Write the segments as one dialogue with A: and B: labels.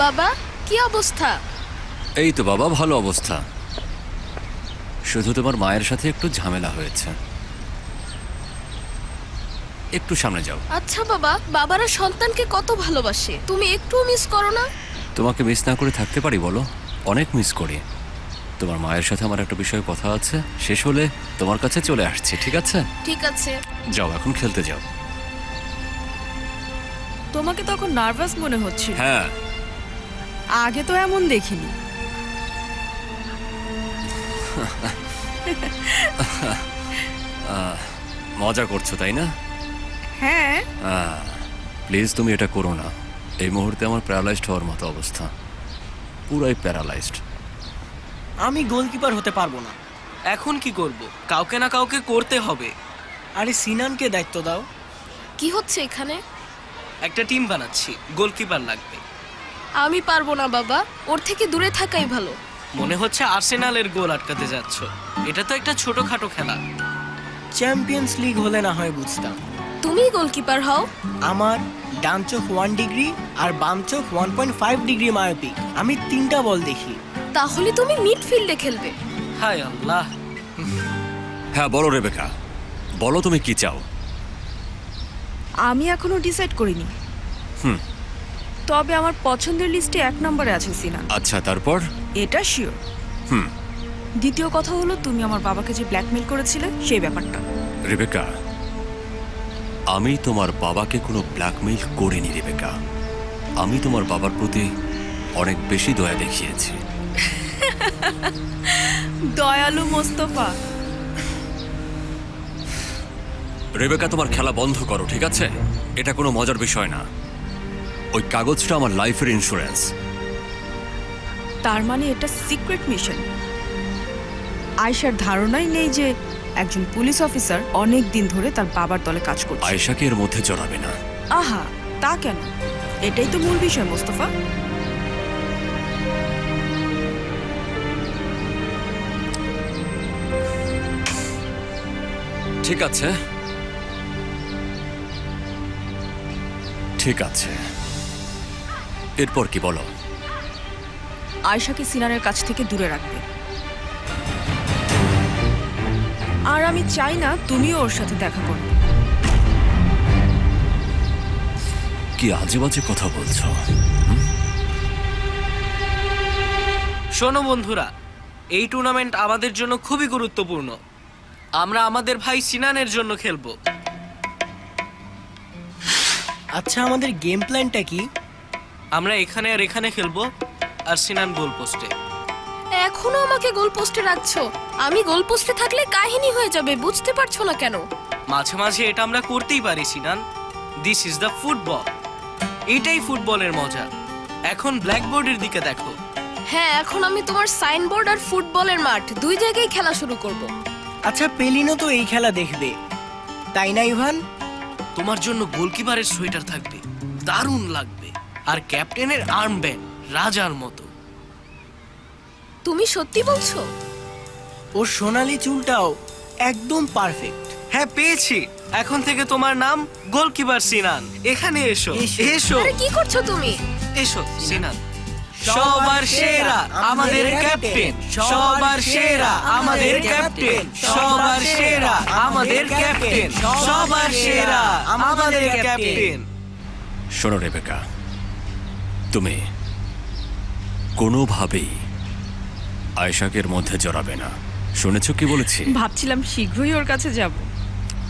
A: বাবা, কি অবস্থা?
B: এই তো বাবা, ভালো অবস্থা। শুধু তোমার মায়ের সাথে একটু ঝামেলা হয়েছে। একটু সামনে যাও।
A: আচ্ছা বাবা, বাবারা সন্তানকে কত ভালোবাসে, তুমি একটুও মিস করো না?
B: তোমাকে মিস না করে থাকতে পারি বলো? অনেক মিস করি। তোমার মায়ের সাথে আমার একটা বিষয়ে কথা আছে, শেষ হলে তোমার কাছে চলে আসছি, ঠিক আছে?
A: ঠিক আছে।
B: যাও, এখন খেলতে যাও।
C: তোমাকে তখন নার্ভাস মনে হচ্ছিল।
B: হ্যাঁ।
C: আগে তো এমন দেখিনি।
B: মজা করছো তাই না?
C: হ্যাঁ।
B: প্লিজ তুমি এটা করো না। এই মুহূর্তে আমার প্যারালাইজড হওয়ার মতো অবস্থা, পুরাই প্যারালাইজড।
D: আমি গোলকিপার হতে পারবো না।
E: এখন কি করব? কাউকে না কাউকে করতে হবে।
D: আরে সিনানকে দায়িত্ব দাও।
A: কি হচ্ছে এখানে?
E: একটা টিম বানাচ্ছি, গোলকিপার লাগবে।
A: আমি পারবো না বাবা, ওর থেকে দূরে থাকাই ভালো।
E: মনে হচ্ছে আর্সেনালের গোল আটকাতে যাচ্ছ। এটা তো একটা ছোটখাটো খেলা।
D: চ্যাম্পিয়ন্স লিগ হলে না হয় বুঝতাম।
A: তুমি গোলকিপার হও।
D: আমার ডান চোখ 1 ডিগ্রি আর বাম চোখ 1.5 ডিগ্রি মায়োপিক। আমি 3টা বল দেখি।
A: তাহলে তুমি মিডফিল্ডে খেলবে।
E: হায় আল্লাহ।
B: হ্যাঁ বলো রেবেকা, বলো তুমি কি চাও?
C: আমি এখনো ডিসাইড করিনি। তবে আমার পছন্দের লিস্টে 1 নম্বরে আছে সিনান।
B: আচ্ছা, তারপর?
C: এটা শিওর।
B: হুম।
C: দ্বিতীয় কথা হলো, তুমি আমার বাবাকে যে ব্ল্যাকমেল করেছিলে সেই ব্যাপারটা।
B: রেবেকা, আমি তোমার বাবাকে কোনো ব্ল্যাকমেইল করিনি রেবেকা। আমি তোমার বাবার প্রতি অনেক বেশি দয়া দেখিয়েছি।
C: দয়ালু মোস্তফা।
B: রেবেকা, তোমার খেলা বন্ধ করো, ঠিক আছে? এটা কোনো মজার বিষয় না। ওই কাগজটা আমার লাইফের ইন্স্যুরেন্স।
C: তার মানে এটা সিক্রেট মিশন। আয়েশার ধারণাই নেই যে একজন পুলিশ অফিসার অনেক দিন ধরে তার বাবার দলে কাজ করছে।
B: আয়েশাকে এর মধ্যে জড়াবে না।
C: আহা, তা কেন? এটাই তো মূল বিষয় মোস্তফা।
B: ঠিক আছে, ঠিক আছে, এরপর কি বলো?
C: আয়েশাকে সিনানের কাছ থেকে দূরে রাখবে। আর আমি চাই না তুমিও ওর সাথে দেখা করো।
B: কি আজে বাজে কথা বলছো?
E: শোনো বন্ধুরা, এই টুর্নামেন্ট আমাদের জন্য খুবই গুরুত্বপূর্ণ। আমরা আমাদের ভাই সিনানের জন্য খেলবো।
D: আচ্ছা, আমাদের গেম প্ল্যানটা কি?
E: আমরা এখানে আর এখানে খেলবো, আর সিনান গোল পোস্টে।
A: এখনো আমাকে গোল পোস্টে রাখছো? আমি গোল পোস্টে থাকলে কাহিনী হয়ে যাবে, বুঝতে পারছো না কেন?
E: মাঝে মাঝে এটা আমরা করতেই পারি Sinan. This is the football. এটাই ফুটবলের মজা। এখন ব্ল্যাকবোর্ডের দিকে দেখো।
A: হ্যাঁ, এখন আমি তোমার সাইনবোর্ড আর ফুটবলের মাঠ দুই জায়গায় খেলা শুরু করব।
D: আচ্ছা, পেলিনো তো এই খেলা দেখবে, তাই না ইভান?
E: তোমার জন্য গোলকিপারের সোয়েটার থাকবে, দারুণ লাগবে। আর ক্যাপ্টেনের আর্মব্যান্ড রাজার মতো।
A: তুমি সত্যি বলছো?
D: ওর সোনালি চুলটাও একদম পারফেক্ট।
E: হ্যাঁ, পেয়েছি। এখন থেকে তোমার নাম গোলকিপার সিনান। এখানে এসো, এসো,
A: আরে কি করছো তুমি?
E: এসো সিনান। সবার সেরা আমাদের ক্যাপ্টেন, সবার সেরা আমাদের ক্যাপ্টেন, সবার সেরা আমাদের ক্যাপ্টেন, সবার সেরা আমাদের ক্যাপ্টেন।
B: শোনো রেবেকা, তুমি কোনোভাবেই আয়েশাকে এর মধ্যে জড়াবে না। শুনেছো কি বলেছি?
C: ভাবছিলাম শীঘ্রই ওর কাছে যাব।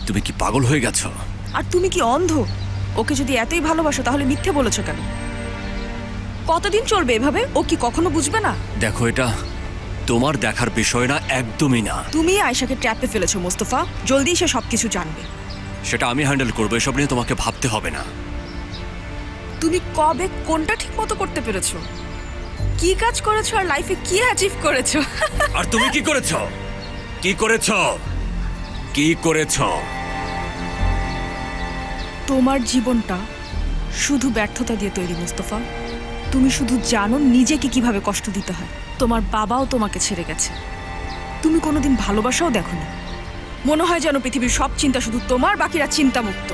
B: তুমি কি পাগল হয়ে গেছো?
C: আর তুমি কি অন্ধ? ওকে যদি এতই ভালোবাসো তাহলে মিথ্যে বলেছো কেন? কতদিন চলবে এভাবে? ও কি কখনো বুঝবে না?
B: দেখো, এটা তোমার দেখার বিষয় না, একদমই না।
C: তুমি আয়েশাকে ট্র্যাপে ফেলেছো মোস্তফা। জলদি সে সবকিছু জানবে।
B: সেটা আমি হ্যান্ডেল করবো, এসব নিয়ে তোমাকে ভাবতে হবে না।
C: তুমি কবে কোনটা ঠিক মতো করতে পেরেছো? কি কাজ করেছো আর লাইফে কি অ্যাচিভ করেছো?
B: আর তুমি কি করেছো? কি করেছো? কি করেছো?
C: তোমার জীবনটা শুধু ব্যর্থতা দিয়ে তৈরি মোস্তফা। তুমি শুধু জানো নিজেকে কিভাবে কষ্ট দিতে হয়। তোমার বাবাও তোমাকে ছেড়ে গেছে, তুমি কোনোদিন ভালোবাসাও দেখোনি। মনে হয় যেন পৃথিবীর সব চিন্তা শুধু তোমার, বাকিরা চিন্তামুক্ত।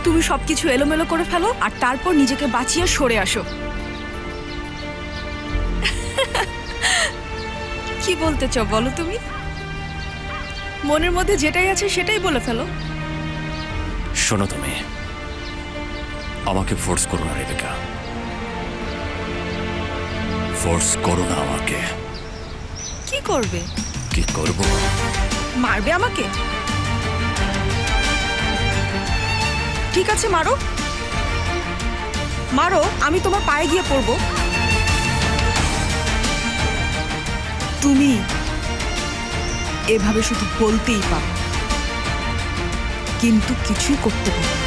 C: তুমি সবকিছু এলোমেলো করে ফেলো আর তারপর নিজেকে বাঁচিয়ে সরে আসো। কি বলতে চাও বলো তুমি? মনের মধ্যে যেটাই আছে সেটাই বলে ফেলো।
B: শোনো, তুমি আমাকে ফোর্স করো না রেবেকা, ফোর্স করো না আমাকে।
C: কি করবে?
B: কি করব?
C: মারবে আমাকে? ঠিক আছে, মারো মারো, আমি তোমার পায়ে গিয়ে পড়বো। তুমি এভাবে শুধু বলতেই পারো, কিন্তু কিছুই করতে পারো না।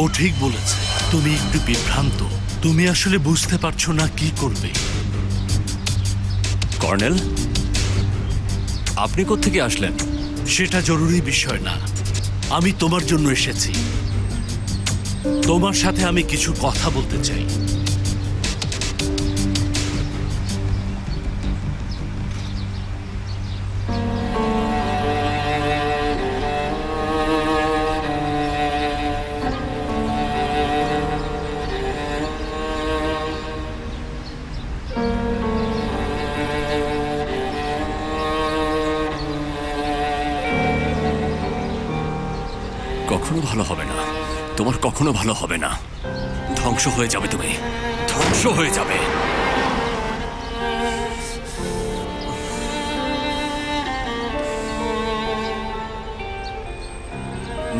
F: ও ঠিক বলেছে, তুমি একটু বিভ্রান্ত। তুমি আসলে বুঝতে পারছো না কি করবে।
B: কর্নেল, আপনি কোত্থেকে আসলেন?
F: সেটা জরুরি বিষয় না। আমি তোমার জন্য এসেছি। তোমার সাথে আমি কিছু কথা বলতে চাই।
B: কখনো ভালো হবে না, তোমার কখনো ভালো হবে না। ধ্বংস হয়ে যাবে, তুমি ধ্বংস হয়ে যাবে।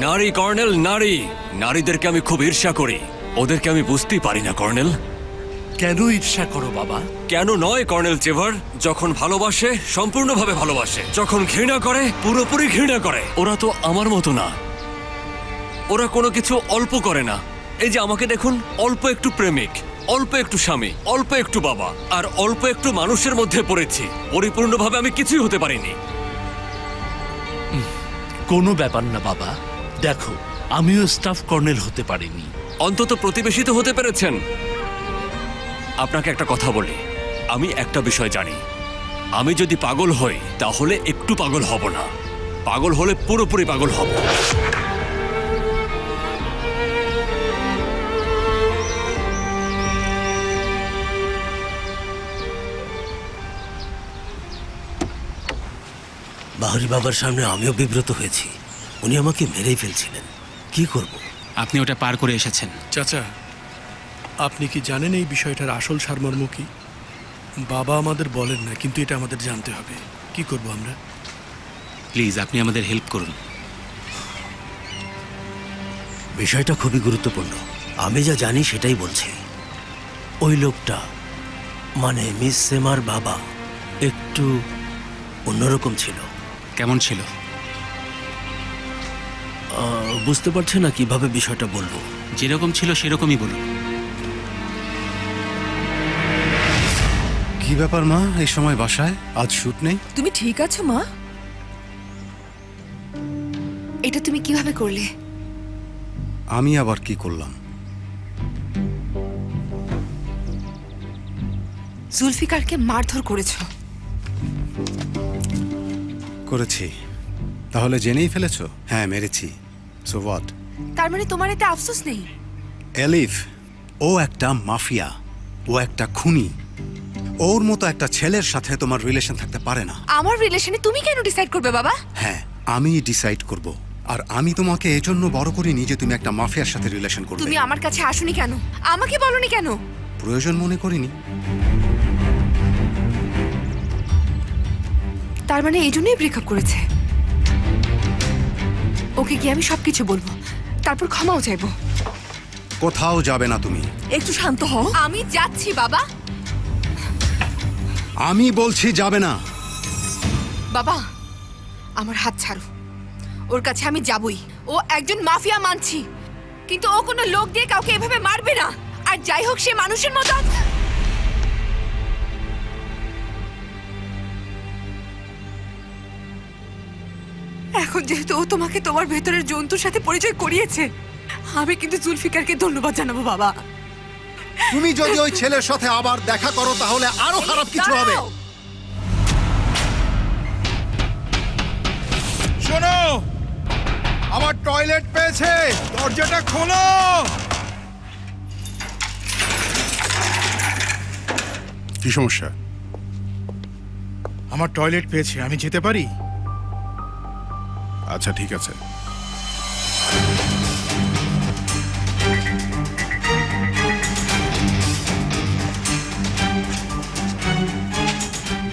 B: নারী কর্নেল, নারী, নারীদেরকে আমি খুব ঈর্ষা করি। ওদেরকে আমি বুঝতেই পারি না কর্নেল।
F: কেন ঈর্ষা করো বাবা?
B: কেন নয় কর্নেল চেভার, যখন ভালোবাসে সম্পূর্ণভাবে ভালোবাসে, যখন ঘৃণা করে পুরোপুরি ঘৃণা করে। ওরা তো আমার মতো না, ওরা কোনো কিছু অল্প করে না। এই যে আমাকে দেখুন, অল্প একটু প্রেমিক, অল্প একটু স্বামী, অল্প একটু বাবা, আর অল্প একটু মানুষের মধ্যে পড়েছি। পরিপূর্ণভাবে আমি কিছুই হতে পারিনি।
F: কোনো ব্যাপার না বাবা। দেখো, আমিও স্টাফ কর্নেল হতে পারিনি।
B: অন্তত প্রতিবেশী তো হতে পেরেছেন। আপনাকে একটা কথা বলি, আমি একটা বিষয় জানি, আমি যদি পাগল হই তাহলে একটু পাগল হব না, পাগল হলে পুরোপুরি পাগল হব।
G: বাহারি বাবার সামনে আমিও বিব্রত হয়েছি। উনি আমাকে মেরেই ফেলছিলেন। কি করব?
H: আপনি ওটা পার করে এসেছেন।
I: চাচা, আপনি কি জানেন এই বিষয়টার আসল সারমর্ম কি? বাবা আমাদের বলেন না, কিন্তু এটা আমাদের জানতে হবে। কি করব আমরা?
H: প্লিজ আপনি আমাদের হেল্প করুন।
G: বিষয়টা খুবই গুরুত্বপূর্ণ। আমি যা জানি সেটাই বলছি। ওই লোকটা, মানে মিস সেমার বাবা, একটু অন্যরকম ছিল।
H: কেমন ছিল?
G: বুঝতে পারছি না কিভাবে বিষয়টা বলবো।
H: যেরকম ছিল সেরকমই বলুন।
J: কি ব্যাপার মা, এই সময় বাসায়? আজ শুট নেই?
C: তুমি ঠিক আছো মা?
A: এটা তুমি কিভাবে করলে?
J: আমি আবার কি করলাম?
A: জুলফিকারকে মারধর করেছো।
J: করেছি। তাহলে জেনেই ফেলেছো? হ্যাঁ, মেরেছি। So what?
A: তার মানে তোমার এতে আফসোস নেই?
J: এলিফ, ও একটা মাফিয়া, ও একটা খুনি। ওর মতো একটা ছেলের সাথে তোমার রিলেশন থাকতে পারে না।
A: আমার রিলেশনে তুমি কেন ডিসাইড করবে বাবা?
J: হ্যাঁ, আমি ডিসাইড করব। আর আমি তোমাকে এজন্য বড় করিনি যে তুমি একটা মাফিয়ার সাথে রিলেশন করবে।
A: তুমি আমার কাছে আসোনি কেন? আমাকে বলনি কেন?
J: প্রয়োজন মনে করিনি।
A: তার মানে এই জন্যই ব্রেকআপ করেছে। ওকে গিয়ে আমি সবকিছু বলবো, তারপর ক্ষমাও চাইবো।
J: কোথাও যাবে না তুমি।
C: একটু শান্ত হও।
A: আমি যাচ্ছি বাবা।
J: আমি বলছি যাবে না।
A: বাবা, আমার হাত ছাড়ো। ওর কাছে আমি যাবই। ও একজন মাফিয়া মানছি, কিন্তু ও কোনো লোক দিয়ে কাউকে এভাবে মারবে না। আর যাই হোক, সে মানুষের মতো। এখন যেহেতু ও তোমাকে তোমার ভেতরের জন্তুর সাথে পরিচয় করিয়েছে, আমি কিন্তু জুলফিকারকে ধন্যবাদ জানাবো বাবা।
J: তুমি যদি ওই ছেলের সাথে আবার দেখা করো তাহলে আরো খারাপ কিছু হবে।
A: দাঁড়াও!
K: শোনো, আমার টয়লেট পেয়েছে, দরজাটা খোলো। কি সমস্যা?
L: আমার টয়লেট পেয়েছে, আমি যেতে পারি?
K: আচ্ছা ঠিক আছে।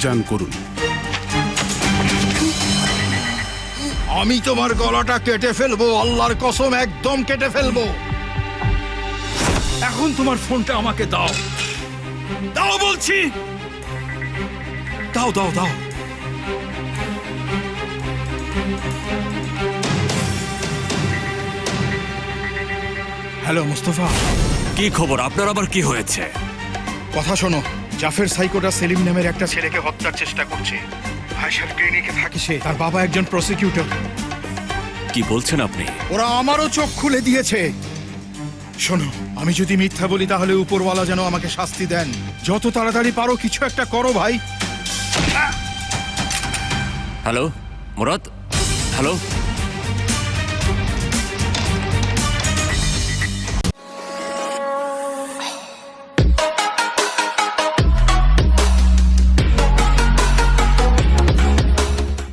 K: যান করুন।
L: আমি তোমার গলাটা কেটে ফেলবো, আল্লাহর কসম একদম কেটে ফেলবো। এখন তোমার ফোনটা আমাকে দাও, দাও বলছি, দাও দাও দাও। হ্যালো মুস্তফা,
B: কি খবর? আপনার আবার কি হয়েছে?
L: কথা শোনো, জাফর সাইকোটা সেলিম নামের একটা ছেলেকে হত্যার চেষ্টা করছে। আয়শার ক্লিনিকে থাকে সে, তার বাবা একজন প্রসিকিউটর।
B: কি বলছেন আপনি?
L: ওরা আমারও চোখ খুলে দিয়েছে। শোনো, আমি যদি মিথ্যা বলি তাহলে উপরওয়ালা যেন আমাকে শাস্তি দেন। যত তাড়াতাড়ি পারো কিছু একটা করো ভাই।
B: Hello Murad, hello.